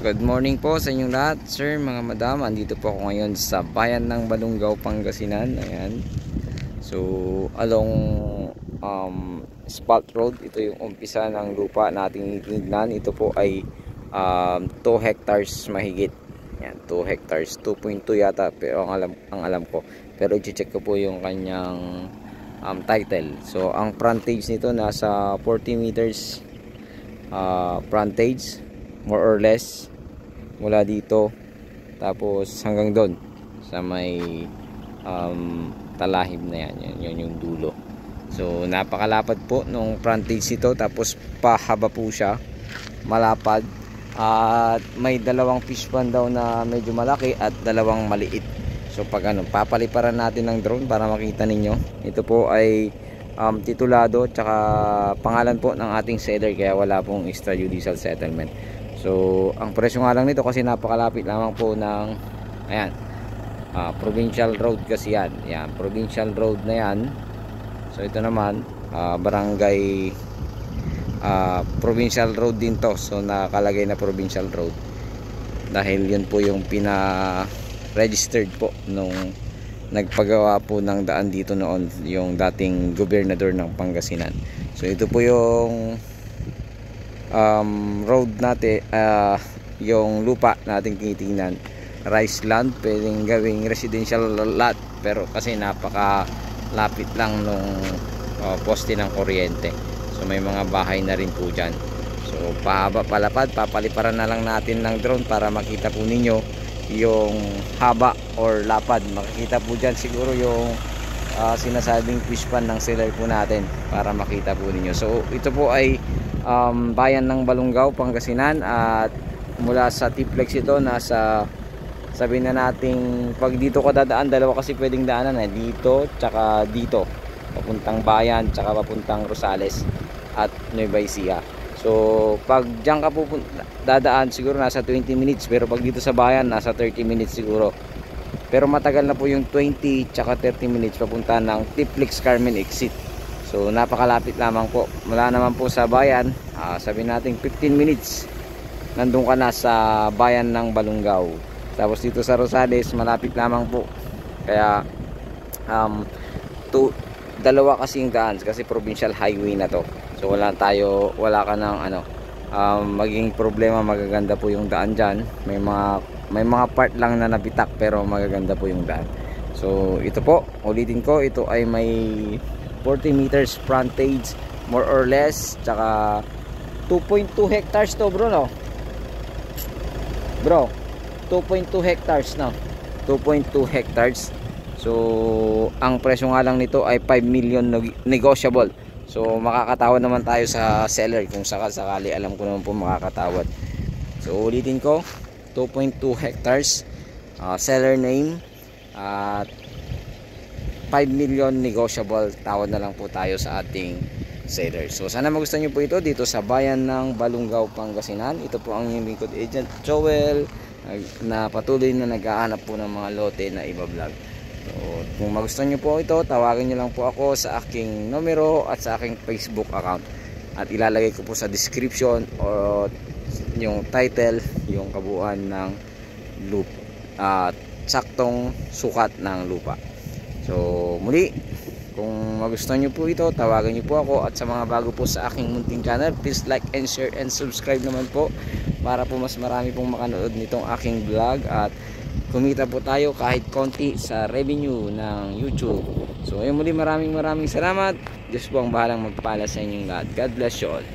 Good morning po sa inyong lahat, sir, mga madam. Andito po ako ngayon sa bayan ng Balungaw, Pangasinan. Ayan. So, along Spalt Road, ito yung umpisa ng lupa nating tinignan. Ito po ay 2 hectares mahigit. Ayan, 2 hectares, 2.2 yata pero ang alam ko. Pero i-check ko po yung kanyang title. So, ang frontage nito nasa 40 meters frontage, more or less, mula dito tapos hanggang doon sa may talahib na yan, yun yung dulo. So napakalapad po nung frontage ito, tapos pahaba po siya, malapad, at may dalawang fish pond daw na medyo malaki at dalawang maliit. So pag papaliparan natin ng drone para makita ninyo, ito po ay titulado tsaka pangalan po ng ating seller, kaya wala pong extrajudicial settlement. So ang presyo nga lang nito kasi napakalapit lamang po ng ayan, provincial road kasi yan. Yan, provincial road na yan. So ito naman barangay provincial road din to. So nakalagay na provincial road dahil yun po yung registered po nung nagpagawa po ng daan dito noon, yung dating gobernador ng Pangasinan. So ito po yung road natin, yung lupa nating tinitingnan, rice land, pwedeng gawing residential lot, pero kasi napakalapit lang nung poste ng kuryente. So may mga bahay na rin po dyan. So pahaba palapad, papaliparan na lang natin ng drone para makita po ninyo yung haba or lapad. Makikita po dyan siguro yung sinasabing fish pond ng seller po natin para makita po ninyo. So ito po ay bayan ng Balungaw, Pangasinan, at mula sa Tiplex ito nasa, sabihin na nating, pag dito ka dadaan, dalawa kasi pwedeng daanan dito tsaka dito, papuntang bayan tsaka papuntang Rosales at Nueva Ecija. So pag diyan ka dadaan siguro nasa 20 minutes, pero pag dito sa bayan nasa 30 minutes siguro. Pero matagal na po yung 20 tsaka 30 minutes papunta ng Tiplex Carmen exit. So napakalapit lamang po. Mula naman po sa bayan, sabihin natin 15 minutes nandun ka na sa bayan ng Balungaw. Tapos dito sa Rosales malapit lamang po. Kaya dalawa kasi yung daan kasi provincial highway na to. So wala ka ng maging problema, magaganda po yung daan dyan. May mga part lang na nabitak pero magaganda po yung daan. So ito po, ulitin ko, ito ay may 40 meters frontage more or less, tsaka 2.2 hectares to bro, no? Bro, 2.2 hectares na, 2.2 hectares. So ang presyo nga lang nito ay 5 million negotiable. So makakatawad naman tayo sa seller kung sakali, alam ko naman po makakatawad. So ulitin ko, 2.2 hectares, seller name, at 5 million negotiable. Tawad na lang po tayo sa ating seller. So sana magustuhan nyo po ito dito sa bayan ng Balungaw, Pangasinan. Ito po ang inyong lingkod agent Joel, na patuloy na naghahanap po ng mga lote na iba-vlog. So kung magustuhan nyo po ito, tawagan nyo lang po ako sa aking numero at sa aking Facebook account, at ilalagay ko po sa description o yung title, yung kabuuan ng lupa, saktong sukat ng lupa. So muli, kung magustuhan nyo po ito, tawagan nyo po ako. At sa mga bago po sa aking munting channel, please like and share and subscribe naman po para po mas marami pong makanood nitong aking vlog at kumita po tayo kahit konti sa revenue ng YouTube. So ayun, muli, maraming salamat. Diyos po ang bahalang magpala sa inyong lahat. God bless you all.